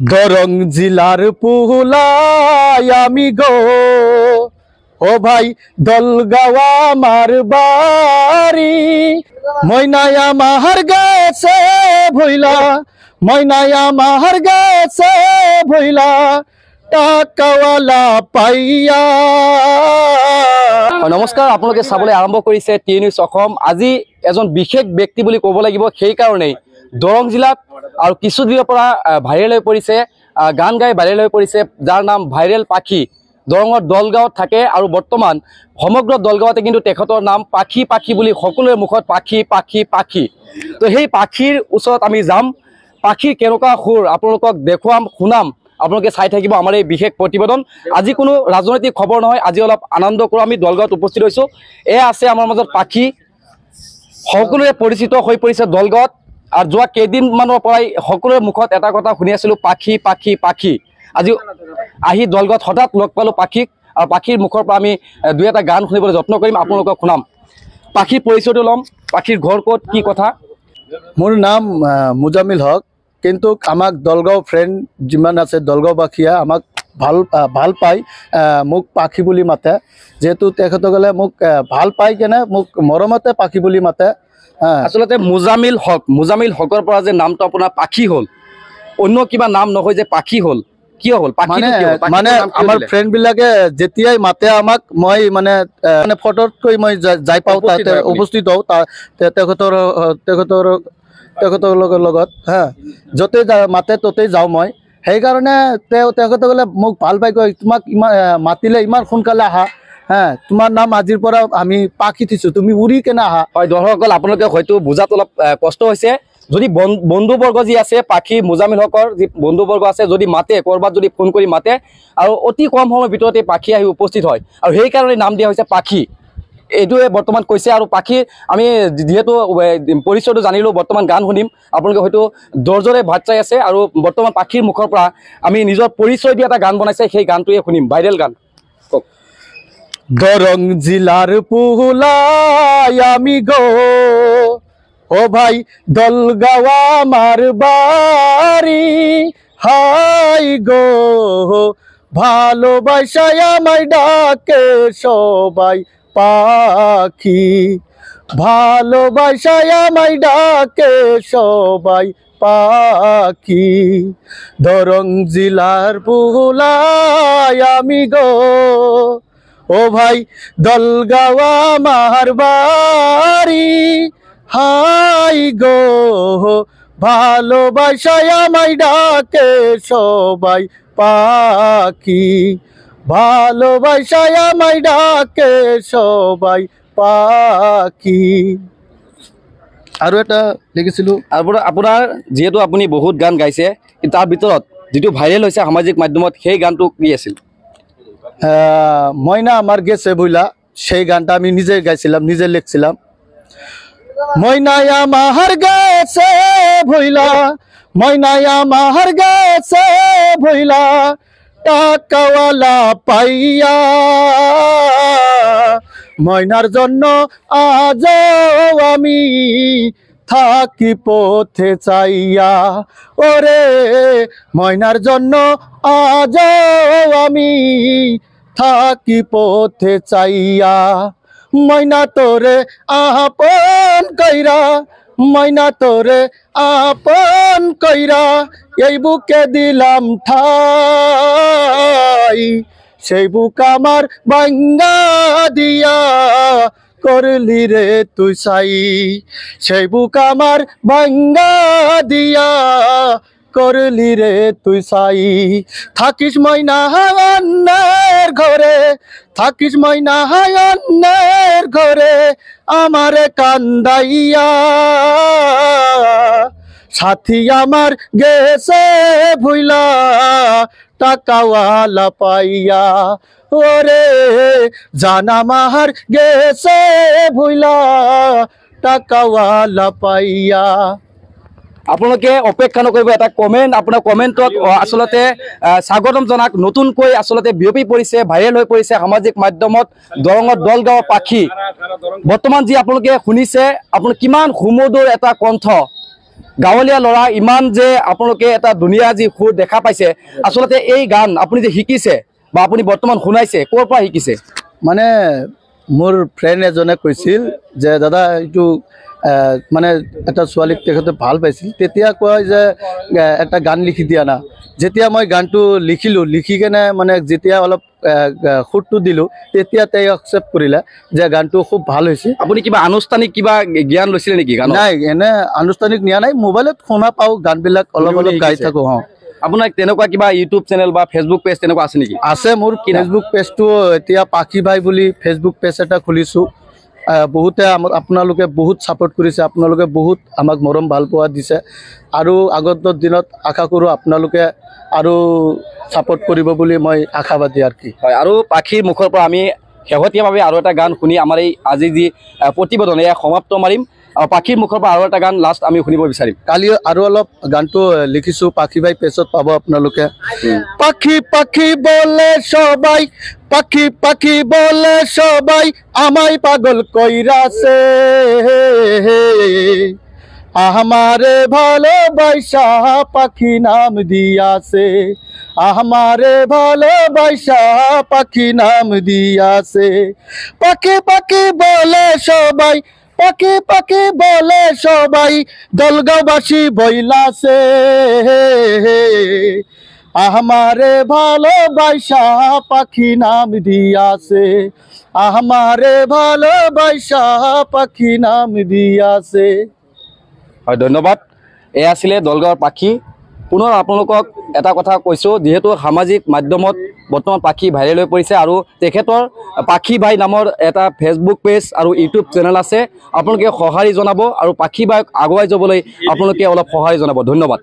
দরং জিলার পুহুলাই আমি গো ও ভাই দলগাওয়া আমার বাড়ি ময়নায়া মাহার গেছে ভইলা ময়নায়া মাহার গেছে ভইলা টাকাওয়ালা পাইয়া। নমস্কাৰ, আপোনালোকে চাবলৈ আৰম্ভ কৰিছে টি নিউজ অসম। আজি এজন বিশেষ ব্যক্তি বুলি ক'ব লাগিব, সেইকাৰণেই দৰং জিলাত আৰু কিছুদিনৰ পৰা ভাইৰেল হৈ পৰিছে, গান গাই ভাইৰেল হৈ পৰিছে, যাৰ নাম ভাইৰেল পাখি। দৰঙৰ দলগাঁৱত থাকে আৰু বৰ্তমান সমগ্ৰ দলগাঁৱতে কিন্তু তেখেতৰ নাম পাখি পাখি বুলি সকলোৰে মুখত পাখি পাখি পাখি। তো সেই পাখিৰ ওচৰত আমি যাম, পাখিৰ কেনেকুৱা সুৰ আপোনালোকক দেখুৱাম, শুনাম। আপোনালোকে চাই থাকিব আমাৰ এই বিশেষ প্ৰতিবেদন। আজি কোনো ৰাজনৈতিক খবৰ নহয়, আজি অলপ আনন্দ কৰোঁ। আমি দলগাঁৱত উপস্থিত হৈছোঁ। এয়া আছে আমাৰ মাজত পাখি, সকলোৰে পৰিচিত হৈ পৰিছে দলগাঁৱত। আৰু যোৱা কেইদিনমানৰ পৰাই সকলোৰে মুখত এটা কথা শুনি আছিলোঁ, পাখি পাখি পাখি। আজি আহি দলগাঁৱত হঠাৎ লগ পালোঁ পাখিক, আৰু পাখিৰ মুখৰ পৰা আমি দুই এটা গান শুনিবলৈ যত্ন কৰিম, আপোনালোকক শুনাম। পাখিৰ পৰিচয়টো ল'ম, পাখিৰ ঘৰ ক'ত, কি কথা? মোৰ নাম মুজামিল হক, কিন্তু আমাক দলগাঁও ফ্ৰেণ্ড যিমান আছে দলগাঁওবাসীয়ে আমাক ভাল পায়, মোক পাখি বুলি মাতে। যিহেতু তেখেতসকলে মোক ভাল পাই কেনে মোক মৰমতে পাখি বুলি মাতে। আচলতে মুজামিল হকৰ পৰা যে নামটো আপোনাৰ পাখি হ'ল, অন্য কিবা নাম নহয় যে পাখি হ'ল, কিয় হ'ল? মানে আমাৰ ফ্ৰেণ্ড বিলাকে যেতিয়াই মাতে আমাক, মই মানে ফটোতকৈ মই যাই পাওঁ, তাতে উপস্থিত হওঁ তেখেতৰ লগত। য'তে মাতে ত'তেই যাওঁ মই। সেইকাৰণে তেখেতসকলে মোক ভাল পাই, কয় তোমাক ইমান মাতিলে ইমান সোনকালে আহা, তোমাৰ নাম আজিৰ পৰা আমি পাখি থৈছোঁ, তুমি উৰি কেনে আহা। হয় দৰ্শকসকল, আপোনালোকে হয়তো বুজাত অলপ কষ্ট হৈছে। যদি বন্ধুবৰ্গ যি আছে, পাখি মুজামিল হকৰ যি বন্ধুবৰ্গ আছে, যদি মাতে, ক'ৰবাত যদি ফোন কৰি মাতে, আৰু অতি কম সময়ৰ ভিতৰতে পাখি আহি উপস্থিত হয়, আৰু সেইকাৰণে নাম দিয়া হৈছে পাখি। এইটোৱে বৰ্তমান কৈছে। আৰু পাখি আমি যিহেতু পৰিচয়টো জানিলোঁ, বৰ্তমান গান শুনিম। আপোনালোকে হয়তো দৰ্জৰে ভাত চাই আছে, আৰু বৰ্তমান পাখিৰ মুখৰ পৰা আমি নিজৰ পৰিচয় দি এটা গান বনাইছে, সেই গানটোৱে শুনিম, ভাইৰেল গান। কওক। দরং জিলার পুহুলাই আমি গো ও ভাই দলগাওয়া আমার বাড়ি হাই গো ভালোবাসায় আমায় ডাকে সবাই পাখি, ভালোবাসায় আমায় ডাকে সবাই পাখি। দরং জিলার পুহুলাই আমি গো ও ভাই দলগাওয়া আমার বাড়ি হাই গো ভালোবাসায় আমায় ডাকে সবাই পাখি, ভালোবাসায় আমায় ডাকে সবাই পাখি। আৰু এটা লিখিছিলোঁ। আপোনাৰ যিহেতু আপুনি বহুত গান গাইছে, কিন্তু তাৰ ভিতৰত যিটো ভাইৰেল হৈছে সামাজিক মাধ্যমত, সেই গানটো কি আছিল? ময়না আমার গেছে বইলা, সেই গানটা আমি নিজে গাইছিলাম, নিজে লিখছিলাম। ময়নায়া মাহার গেছে ভইলা ময়নায়া মাহার গেছে ভইলা টাকাওয়ালা পাইয়া, ময়নার জন্য আজ আমি থাকি পথে চাইয়া, ওরে ময়নার জন্য আজ আমি থাকি পথে চাইয়া। ময়না তোরে আপন কইরা, ময়না তোরে আপন কইরা এই বুকে দিলাম ঠাই, সেই বুক আমার ভাঙ্গা দিয়া করলি রে তুই সাই, সেই বুক আমার ভাঙ্গা দিয়া করলি রে তুই সাই। থাকিস ময়না অন্যের ঘরে, থাকিস ময়না অন্যের ঘরে আমারে কান্দাইয়া, সাথী আমার গেছে ভুইলা টাকাওয়ালা পাইয়া, ওরে জানা মাহার গেছে ভুইলা টাকাওয়ালা পাইয়া। আপোনালোকে অপেক্ষা নকৰিব, এটা কমেণ্ট, আপোনাৰ কমেণ্টত আচলতে স্বাগতম জনাক। নতুনকৈ আচলতে বিয়পি পৰিছে, ভাইৰেল হৈ পৰিছে সামাজিক মাধ্যমত দৰঙৰ দলগাঁৱৰ পাখি। বৰ্তমান যি আপোনালোকে শুনিছে, আপোনাৰ কিমান সুমধুৰ এটা কণ্ঠ, গাঁৱলীয়া ল'ৰা ইমান যে আপোনালোকে এটা ধুনীয়া যি সুৰ দেখা পাইছে আচলতে এই গান আপুনি যে শিকিছে বা আপুনি বৰ্তমান শুনাইছে ক'ৰ পৰা শিকিছে মানে মোৰ ফ্ৰেণ্ড এজনে কৈছিল যে দাদা এইটো মানে এটা ছোৱালীক তেখেতে ভাল পাইছিল তেতিয়া কয় যে এটা গান লিখি দিয়া না যেতিয়া মই গানটো লিখিলোঁ লিখি কেনে মানে যেতিয়া অলপ সুৰটো দিলোঁ তেতিয়া তাই একচেপ্ট কৰিলে যে গানটো খুব ভাল হৈছে আপুনি কিবা আনুষ্ঠানিক কিবা জ্ঞান লৈছিলে নেকি গান নাই এনে আনুষ্ঠানিক নিয়া নাই মোবাইলত শুনা পাওঁ গানবিলাক অলপ অলপ গাই থাকোঁ আপোনাৰ তেনেকুৱা কিবা ইউটিউব চেনেল বা ফেচবুক পেজ তেনেকুৱা আছে নেকি আছে মোৰ ফেচবুক পেজটো এতিয়া পাখি ভাই বুলি ফেচবুক পেজ এটা খুলিছোঁ বহুতে আপোনালোকে বহুত ছাপোৰ্ট কৰিছে আপোনালোকে বহুত আমাক মৰম ভাল পোৱা দিছে আৰু আগন্তুক দিনত আশা কৰোঁ আপোনালোকে আৰু ছাপোৰ্ট কৰিব বুলি মই আশাবাদী আৰু কি হয় আৰু পাখিৰ মুখৰ পৰা আমি শেহতীয়াভাৱে আৰু এটা গান শুনি আমাৰ এই আজি যি প্ৰতিবেদন এয়া সমাপ্ত মাৰিম আৰু পাখিৰ মুখৰ পৰা আৰু এটা গান লাষ্ট আমি শুনিব বিচাৰিম কালি আৰু অলপ গানটো লিখিছোঁ পাখি ভাই পেজত পাব আপোনালোকে পাখি পাখি বলে সবাই পাখি পাখি বলে সবাই আমায় পাগল কইরাছে আমারে ভালোবাসা পাখি নাম দিয়াছে আমারে ভালোবাসা পাখি নাম দিয়াছে পাখি পাখি বলে সবাই পাখি পাখি বলে সবাই দলগাঁওবাসী বইলাছে আমারে ভালোবাসা পাখি নাম দিয়াছে আমারে ভালোবাসা পাখি নাম দিয়াছে হয় ধন্যবাদ এয়া আছিলে দলগাঁৱৰ পাখি পুনৰ আপোনালোকক এটা কথা কৈছোঁ যিহেতু সামাজিক মাধ্যমত বৰ্তমান পাখি ভাইৰেল হৈ পৰিছে আৰু তেখেতৰ পাখি ভাই নামৰ এটা ফেচবুক পেজ আৰু ইউটিউব চেনেল আছে আপোনালোকে সঁহাৰি জনাব আৰু পাখি ভাইক আগুৱাই যাবলৈ আপোনালোকে অলপ সঁহাৰি জনাব ধন্যবাদ